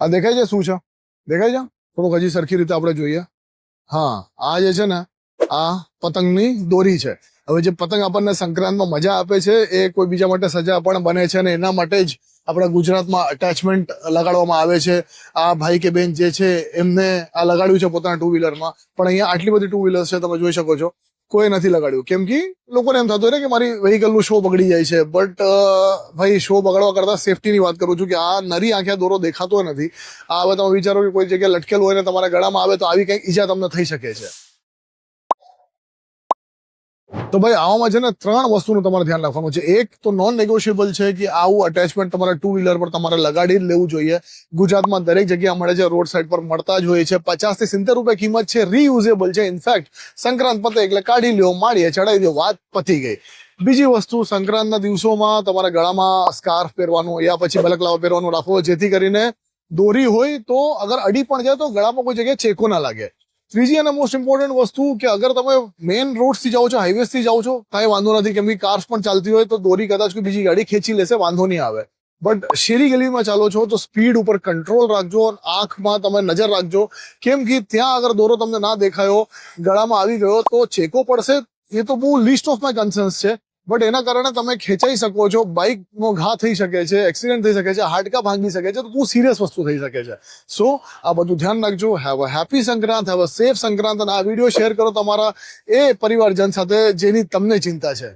આ દેખાય છે શું છે? દેખાય છે? થોડુંક હજી સરખી રીતે આપણે જોઈએ. હા, આ જે છે ને આ પતંગની દોરી છે. હવે જે પતંગ આપણને સંક્રાંતમાં મજા આપે છે એ કોઈ બીજા માટે સજા પણ બને છે અને એના માટે જ આપણા ગુજરાતમાં અટેચમેન્ટ લગાડવામાં આવે છે. આ ભાઈ કે બેન જે છે એમને આ લગાડ્યું છે પોતાના ટુ વ્હીલરમાં, પણ અહીંયા આટલી બધી ટુ વ્હીલર્સ છે તમે જોઈ શકો છો, કોઈ નથી લગાડ્યું. કેમ કે લોકોને એમ થતું હોય કે મારી વ્હીકલનું શો બગડી જાય છે. બટ ભાઈ, શો બગડવા કરતાં સેફટીની વાત કરું છું કે આ નરી આંખે દોરો દેખાતો નથી. આ હવે તમે વિચારો કે કોઈ જગ્યાએ લટકેલું હોય ને તમારા ગળામાં આવે તો આવી કંઈક ઈજા તમને થઈ શકે છે. તો ભાઈ, આવામાં છે ને 3 વસ્તુનું તમારે ધ્યાન રાખવાનું છે. એક તો નોન નેગોશિયેબલ છે કે આવું અટેચમેન્ટ તમારા ટુ વ્હીલર પર તમારે લગાડી જ લેવું જોઈએ. ગુજરાતમાં દરેક જગ્યાએ મળે છે, રોડ સાઈડ પર મળતા જ હોય છે. 50 થી 70 રૂપિયા કિંમત છે, રીયુઝેબલ છે. ઇનફેક્ટ સંક્રાંત પતે એટલે કાઢી લ્યો, માળીએ ચડાવી દો, વાત પતી ગઈ. બીજી વસ્તુ, સંક્રાંતના દિવસોમાં તમારા ગળામાં સ્કાર્ફ પહેરવાનું યા પછી બલકલાવા પહેરવાનું રાખો, જેથી કરીને દોરી હોય તો અગર અડી પણ જાય તો ગળામાં કોઈ જગ્યાએ ચેકો ના લાગે. ત્રીજી અને મોસ્ટ ઇમ્પોર્ટન્ટ વસ્તુ કે અગર તમે મેઇન રોડથી જાઓ છો, હાઈવેસ થી જાઓ છો, કાંઈ વાંધો નથી, કેમ કે કાર્સ પણ ચાલતી હોય તો દોરી કદાચ કોઈ બીજી ગાડી ખેંચી લેશે, વાંધો નહીં આવે. બટ શેરી ગલીમાં ચાલો છો તો સ્પીડ ઉપર કંટ્રોલ રાખજો, આંખમાં તમે નજર રાખજો. કેમ કે ત્યાં અગર દોરો તમને ના દેખાયો, ગળામાં આવી ગયો તો ચેકો પડશે. એ તો બહુ લિસ્ટ ઓફ માય કન્સર્ન્સ છે. બટ એના કારણે તમે ખેંચાઈ શકો છો, બાઇકનો ઘા થઈ શકે છે, એક્સિડન્ટ થઈ શકે છે, હાડકા ભાંગી શકે છે, તો બહુ સિરિયસ વસ્તુ થઈ શકે છે. સો આ બધું ધ્યાન રાખજો. Have a happy Sankrant, have a safe Sankrant. અને આ વિડીયો શેર કરો તમારા એ પરિવારજન સાથે જેની તમને ચિંતા છે.